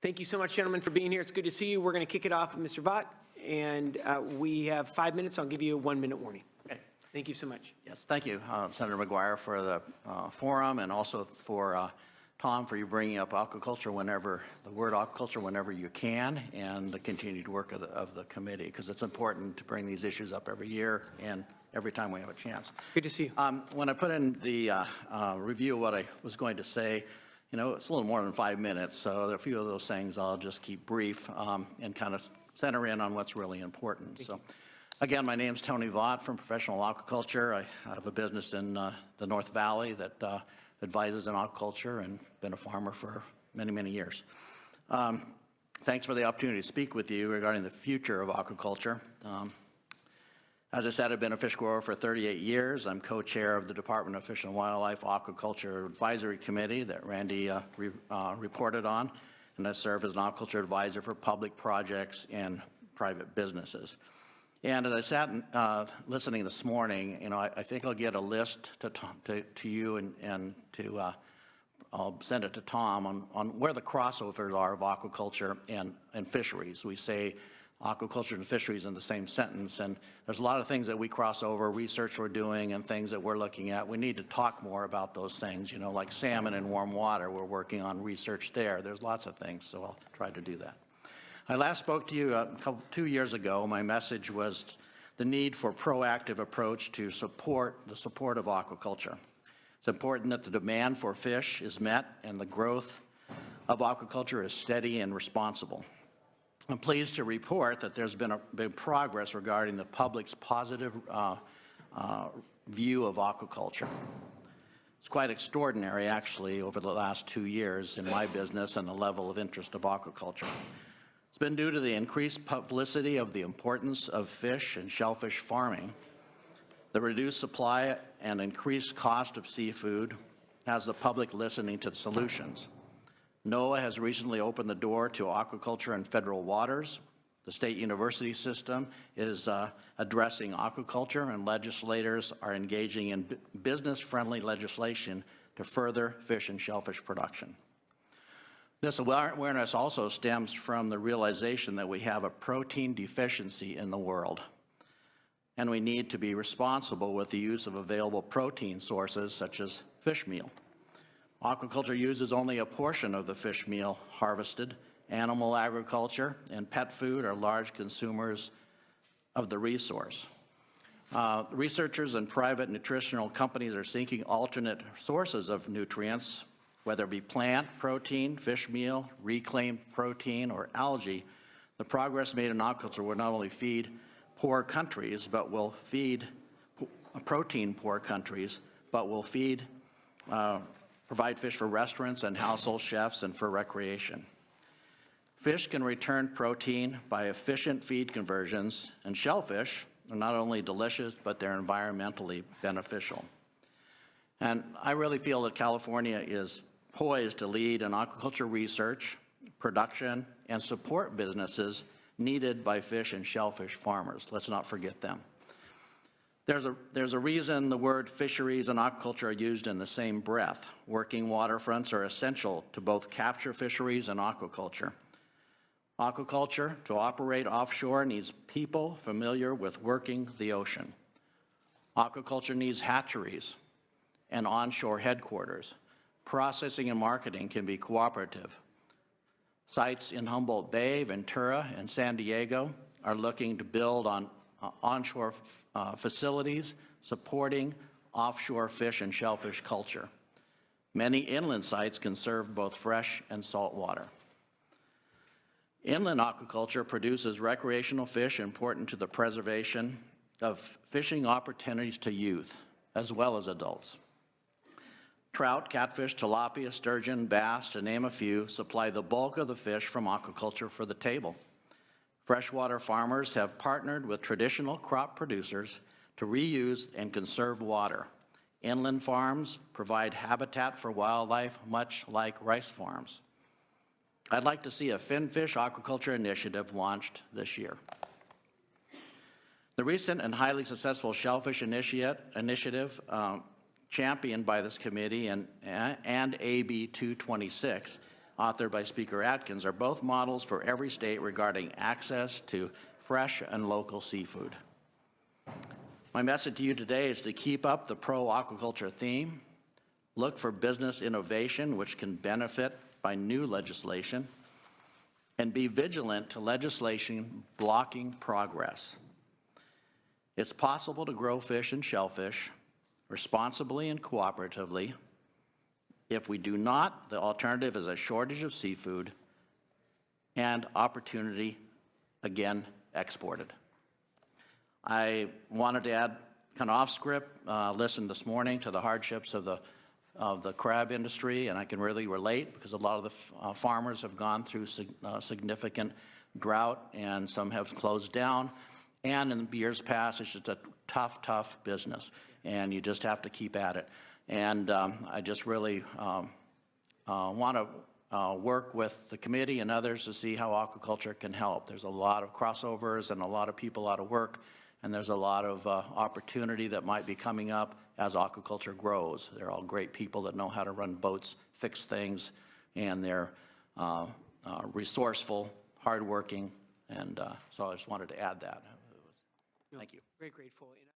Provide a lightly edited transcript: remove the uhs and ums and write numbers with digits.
Thank you so much, gentlemen, for being here. It's good to see you. We're going to kick it off with Mr. Vaught, and we have 5 minutes. I'll give you a 1-minute warning. Okay. Thank you so much. Yes, thank you, Senator McGuire, for the forum, and also for Tom for you bringing up aquaculture the word aquaculture whenever you can, and the continued work of the committee, because it's important to bring these issues up every year and every time we have a chance. Good to see you. When I put in the review of what I was going to say, you know, it's a little more than 5 minutes, so a few of those things I'll just keep brief and kind of center in on what's really important. So, again, my name's Tony Vaught from Professional Aquaculture. I have a business in the North Valley that advises in aquaculture and been a farmer for many, many years. Thanks for the opportunity to speak with you regarding the future of aquaculture. As I said, I've been a fish grower for 38 years. I'm co-chair of the Department of Fish and Wildlife Aquaculture Advisory Committee that Randy reported on, and I serve as an aquaculture advisor for public projects and private businesses. And as I sat listening this morning, you know, I think I'll get a list to you and to I'll send it to Tom on where the crossovers are of aquaculture and fisheries. We say aquaculture and fisheries in the same sentence, and there's a lot of things that we cross over, research we're doing and things that we're looking at. We need to talk more about those things, you know, like salmon and warm water. We're working on research there. There's lots of things, so I'll try to do that. I last spoke to you 2 years ago. My message was the need for proactive approach to support of aquaculture. It's important that the demand for fish is met and the growth of aquaculture is steady and responsible. I'm pleased to report that there's been progress regarding the public's positive view of aquaculture. It's quite extraordinary, actually, over the last 2 years in my business and the level of interest of aquaculture. It's been due to the increased publicity of the importance of fish and shellfish farming. The reduced supply and increased cost of seafood has the public listening to the solutions. NOAA has recently opened the door to aquaculture in federal waters. The state university system is addressing aquaculture, and legislators are engaging in business-friendly legislation to further fish and shellfish production. This awareness also stems from the realization that we have a protein deficiency in the world, and we need to be responsible with the use of available protein sources such as fish meal. Aquaculture uses only a portion of the fish meal harvested. Animal agriculture and pet food are large consumers of the resource. Researchers and private nutritional companies are seeking alternate sources of nutrients, whether it be plant protein, fish meal, reclaimed protein, or algae. The progress made in aquaculture will not only feed poor countries, but will feed protein-poor countries, but will provide fish for restaurants and household chefs and for recreation. Fish can return protein by efficient feed conversions, and shellfish are not only delicious, but they're environmentally beneficial. And I really feel that California is poised to lead in aquaculture research, production, and support businesses needed by fish and shellfish farmers. Let's not forget them. There's a reason the word fisheries and aquaculture are used in the same breath. Working waterfronts are essential to both capture fisheries and aquaculture. Aquaculture, to operate offshore, needs people familiar with working the ocean. Aquaculture needs hatcheries and onshore headquarters. Processing and marketing can be cooperative. Sites in Humboldt Bay, Ventura, and San Diego are looking to build on onshore facilities supporting offshore fish and shellfish culture. Many inland sites can serve both fresh and salt water. Inland aquaculture produces recreational fish important to the preservation of fishing opportunities to youth as well as adults. Trout, catfish, tilapia, sturgeon, bass, to name a few, supply the bulk of the fish from aquaculture for the table. Freshwater farmers have partnered with traditional crop producers to reuse and conserve water. Inland farms provide habitat for wildlife, much like rice farms. I'd like to see a finfish aquaculture initiative launched this year. The recent and highly successful shellfish initiative championed by this committee and AB 226 authored by Speaker Atkins, are both models for every state regarding access to fresh and local seafood. My message to you today is to keep up the pro-aquaculture theme, look for business innovation which can benefit by new legislation, and be vigilant to legislation blocking progress. It's possible to grow fish and shellfish responsibly and cooperatively. If we do not, the alternative is a shortage of seafood and opportunity, again, exported. I wanted to add, kind of off script, listen this morning to the hardships of the crab industry, and I can really relate because a lot of the farmers have gone through significant drought, and some have closed down. And in years past, it's just a tough business, and you just have to keep at it. And I just really want to work with the committee and others to see how aquaculture can help. There's a lot of crossovers and a lot of people out of work, and there's a lot of opportunity that might be coming up as aquaculture grows. They're all great people that know how to run boats, fix things, and they're resourceful, hardworking, and so I just wanted to add that. Thank you. Very grateful.